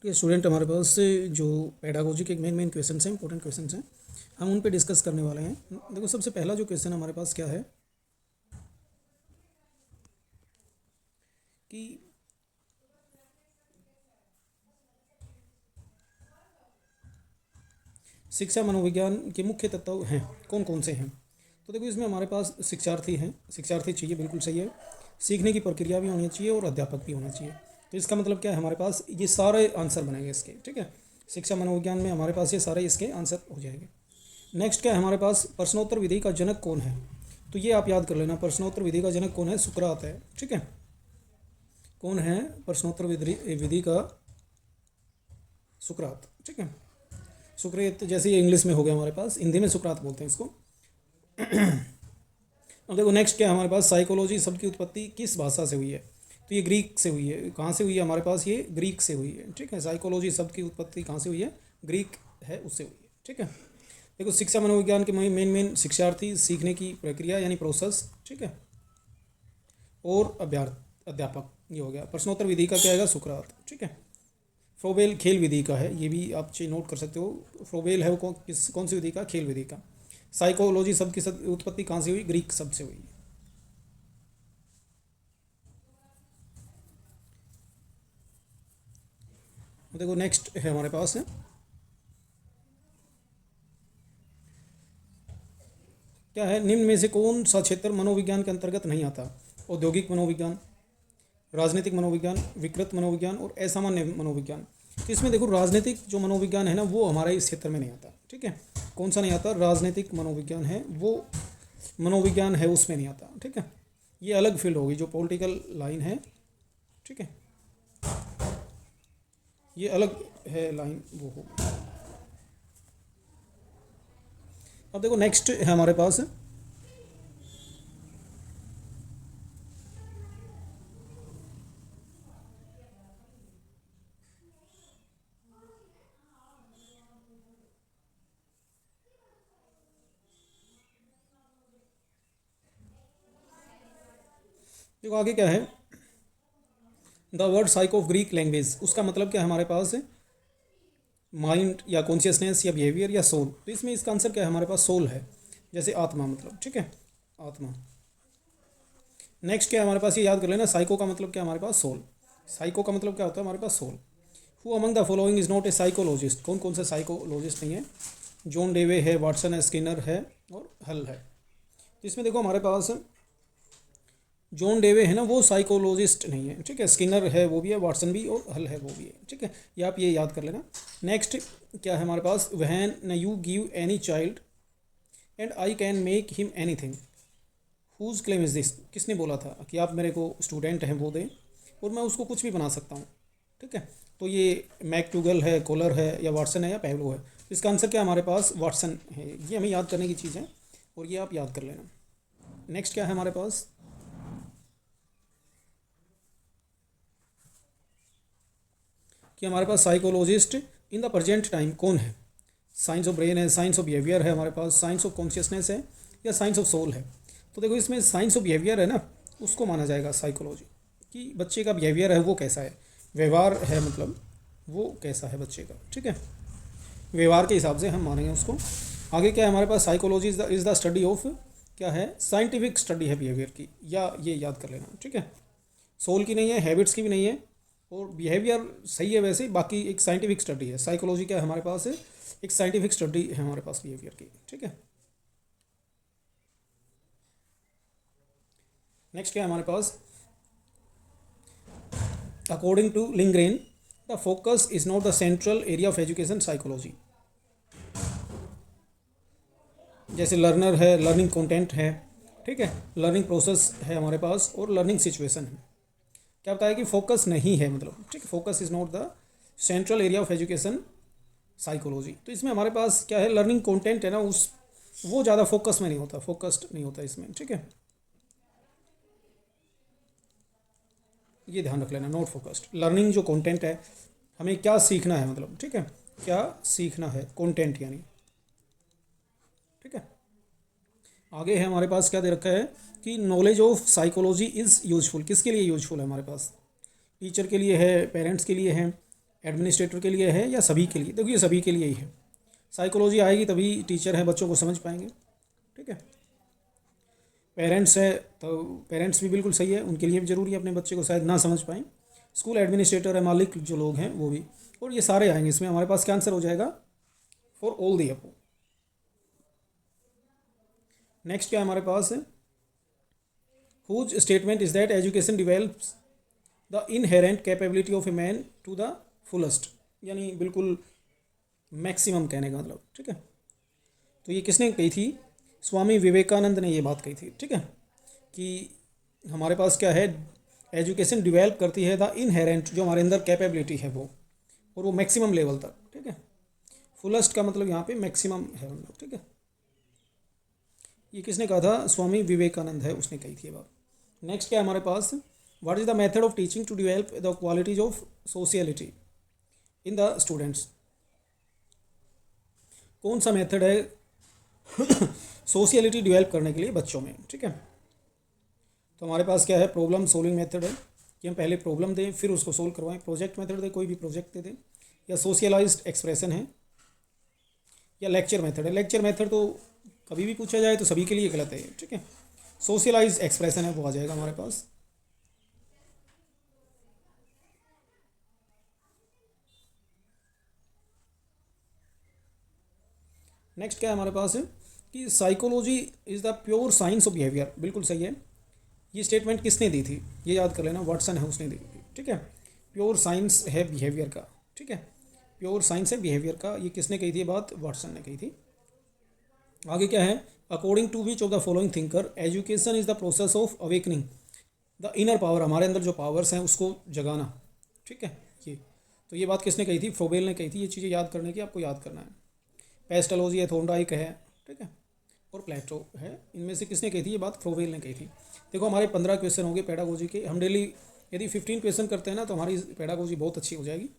तो ये स्टूडेंट हमारे पास से जो पेडागोजी के मेन क्वेश्चन हैं, इंपॉर्टेंट क्वेश्चन हैं, हम उन पे डिस्कस करने वाले हैं। देखो सबसे पहला जो क्वेश्चन हमारे पास क्या है कि शिक्षा मनोविज्ञान के मुख्य तत्व हैं, कौन कौन से हैं। तो देखो इसमें हमारे पास शिक्षार्थी हैं, शिक्षार्थी चाहिए, बिल्कुल सही है। सीखने की प्रक्रिया भी होनी चाहिए और अध्यापक भी होना चाहिए। तो इसका मतलब क्या है, हमारे पास ये सारे आंसर बनेंगे इसके, ठीक है। शिक्षा मनोविज्ञान में हमारे पास ये सारे इसके आंसर हो जाएंगे। नेक्स्ट क्या है हमारे पास, प्रश्नोत्तर विधि का जनक कौन है। तो ये आप याद कर लेना, प्रश्नोत्तर विधि का जनक कौन है, सुकरात है, ठीक है। कौन है प्रश्नोत्तर विधि का, सुकरात, ठीक है। सुकरात जैसे ये इंग्लिश में हो गया हमारे पास, हिंदी में सुकरात बोलते हैं इसको। अब देखो नेक्स्ट क्या है हमारे पास, साइकोलॉजी शब्द की उत्पत्ति किस भाषा से हुई है। तो ये ग्रीक से हुई है। कहाँ से हुई है हमारे पास, ये ग्रीक से हुई है, ठीक है। साइकोलॉजी शब्द की उत्पत्ति कहाँ से हुई है, ग्रीक है, उससे हुई है, ठीक है। देखो शिक्षा मनोविज्ञान के मेन शिक्षार्थी, सीखने की प्रक्रिया यानी प्रोसेस, ठीक है, और अध्यापक, ये हो गया। प्रश्नोत्तर विधि का क्या आएगा, सुकरात, ठीक है। फ्रोबेल खेल विधि का है, ये भी आप नोट कर सकते हो। फ्रोबेल है वो कौन सी विधि का, खेल विधि का। साइकोलॉजी शब्द की उत्पत्ति कहाँ से हुई, ग्रीक शब्द से हुई। देखो नेक्स्ट है हमारे पास है क्या है, निम्न में से कौन सा क्षेत्र मनोविज्ञान के अंतर्गत नहीं आता। औद्योगिक मनोविज्ञान, राजनीतिक मनोविज्ञान, विकृत मनोविज्ञान और असामान्य मनोविज्ञान। तो इसमें देखो राजनीतिक जो मनोविज्ञान है ना, वो हमारे इस क्षेत्र में नहीं आता, ठीक है। कौन सा नहीं आता, राजनीतिक मनोविज्ञान है वो मनोविज्ञान है, उसमें नहीं आता, ठीक है। ये अलग फील्ड होगी, जो पॉलिटिकल लाइन है, ठीक है, ये अलग है लाइन, वो होगी। अब देखो नेक्स्ट है हमारे पास, देखो आगे क्या है, the word psych of Greek language, उसका मतलब क्या है हमारे पास, माइंड या कॉन्शियसनेस या बिहेवियर या सोल। तो इसमें इसका आंसर क्या है हमारे पास, सोल है, जैसे आत्मा, मतलब, ठीक है, आत्मा। नेक्स्ट क्या है हमारे पास, ये याद कर लेना, साइको का मतलब क्या है हमारे पास, सोल। साइको का मतलब क्या होता है हमारे पास, soul. Who among the following is not a psychologist, कौन कौन से साइकोलॉजिस्ट नहीं है। जॉन डेवे है, वाटसन है, स्किनर है और हल है। तो इसमें देखो हमारे पास जॉन डेवे है ना, वो साइकोलॉजिस्ट नहीं है, ठीक है। स्किनर है, वो भी है, वाटसन भी, और हल है, वो भी है, ठीक है। ये आप ये याद कर लेना। नेक्स्ट क्या है हमारे पास, when you give any child and I can make him anything, whose claim is this, किसने बोला था कि आप मेरे को स्टूडेंट हैं वो दें और मैं उसको कुछ भी बना सकता हूँ, ठीक है। तो ये मैकटूगल है, कोलर है, या वाटसन है, या पैवलो है। तो इसका आंसर क्या है हमारे पास, वाटसन है। ये हमें याद करने की चीज़ है और ये आप याद कर लेना। नेक्स्ट क्या है हमारे पास, कि हमारे पास psychologist in the present time कौन है। साइंस ऑफ ब्रेन है, साइंस ऑफ बिहेवियर है हमारे पास, साइंस ऑफ कॉन्शियसनेस है, या साइंस ऑफ सोल है। तो देखो इसमें साइंस ऑफ बिहेवियर है ना, उसको माना जाएगा साइकोलॉजी, कि बच्चे का बिहेवियर है वो कैसा है, व्यवहार है, मतलब वो कैसा है बच्चे का, ठीक है। व्यवहार के हिसाब से हम मानेंगे उसको। आगे क्या है हमारे पास, psychology is the study of, क्या है, साइंटिफिक स्टडी है बिहेवियर की, या ये याद कर लेना, ठीक है। सोल की नहीं है, हैबिट्स की भी नहीं है, और बिहेवियर सही है वैसे, बाकी एक साइंटिफिक स्टडी है। साइकोलॉजी क्या है हमारे पास, एक साइंटिफिक स्टडी है हमारे पास बिहेवियर की, ठीक है। नेक्स्ट क्या है हमारे पास, according to Lindgren the focus is not the central area of education psychology. जैसे लर्नर है, लर्निंग कंटेंट है, ठीक है, लर्निंग प्रोसेस है हमारे पास, और लर्निंग सिचुएशन है। क्या बताया कि फोकस नहीं है, मतलब, ठीक है, focus is not the central area of education psychology. तो इसमें हमारे पास क्या है, लर्निंग कंटेंट है ना, उस वो ज़्यादा फोकस में नहीं होता, फोकस्ड नहीं होता इसमें, ठीक है। ये ध्यान रख लेना, नॉट फोकस्ड। लर्निंग जो कंटेंट है, हमें क्या सीखना है, मतलब, ठीक है, क्या सीखना है, कंटेंट यानी, ठीक है। आगे है हमारे पास क्या दे रखा है, कि knowledge of psychology is useful, किसके लिए यूजफुल है हमारे पास, टीचर के लिए है, पेरेंट्स के लिए है, एडमिनिस्ट्रेटर के लिए है या सभी के लिए? देखिए सभी के लिए ही है। साइकोलॉजी आएगी तभी टीचर हैं बच्चों को समझ पाएंगे, ठीक है। पेरेंट्स है तो पेरेंट्स भी बिल्कुल सही है, उनके लिए भी ज़रूरी है, अपने बच्चे को शायद ना समझ पाएँ। स्कूल एडमिनिस्ट्रेटर है, मालिक जो लोग हैं वो भी, और ये सारे आएंगे इसमें। हमारे पास क्या आंसर हो जाएगा? For all the above. Next क्या है हमारे पास है? Whose statement is that education develops the inherent capability of a man to the fullest, यानी बिल्कुल मैक्सिमम कहने का मतलब, ठीक है। तो ये किसने कही थी? स्वामी विवेकानंद ने ये बात कही थी, ठीक है, कि हमारे पास क्या है, एजुकेशन डिवेल्प करती है द इनहेरेंट, जो हमारे अंदर कैपेबिलिटी है वो, और वो मैक्सिमम लेवल तक, ठीक है। फुलेस्ट का मतलब यहाँ पे मैक्सिमम है हम लोग, ठीक है। ये किसने कहा था? स्वामी विवेकानंद है, उसने कही थी ये बात। नेक्स्ट क्या है हमारे पास? What is the method of teaching to develop the qualities of sociality in the students? कौन सा मेथड है सोशियलिटी डिवेल्प करने के लिए बच्चों में, ठीक है। तो हमारे पास क्या है? प्रॉब्लम सोल्विंग मेथड है, कि हम पहले प्रॉब्लम दें फिर उसको सोल्व करवाएं। प्रोजेक्ट मेथड दें, कोई भी प्रोजेक्ट दे दें, या सोशलाइज्ड एक्सप्रेशन है, या लेक्चर मेथड है। लेक्चर मेथड तो कभी भी पूछा जाए तो सभी के लिए गलत है, ठीक है। सोशलाइज्ड एक्सप्रेशन है, वो आ जाएगा हमारे पास। नेक्स्ट क्या है हमारे पास है कि psychology is the pure science of behaviour, बिल्कुल सही है। ये स्टेटमेंट किसने दी थी? ये याद कर लेना, वाटसन है उसने दी थी, ठीक है। प्योर साइंस है बिहेवियर का, ठीक है, प्योर साइंस है बिहेवियर का। ये किसने कही थी ये बात? वाटसन ने कही थी। आगे क्या है? According to which of the following thinker education is the process of awakening the inner power, हमारे अंदर जो पावर्स हैं उसको जगाना, ठीक है। ये तो ये बात किसने कही थी? फ्रोबेल ने कही थी। ये चीज़ें याद करने की आपको याद करना है। पेस्टोलॉजी है, थोंडाइक है, ठीक है, और प्लेटो है। इनमें से किसने कही थी ये बात? फ्रोबेल ने कही थी। देखो हमारे 15 क्वेश्चन होंगे पेडागोजी के। हम डेली यदि 15 क्वेश्चन करते हैं ना तो हमारी पेडागोजी बहुत अच्छी हो जाएगी।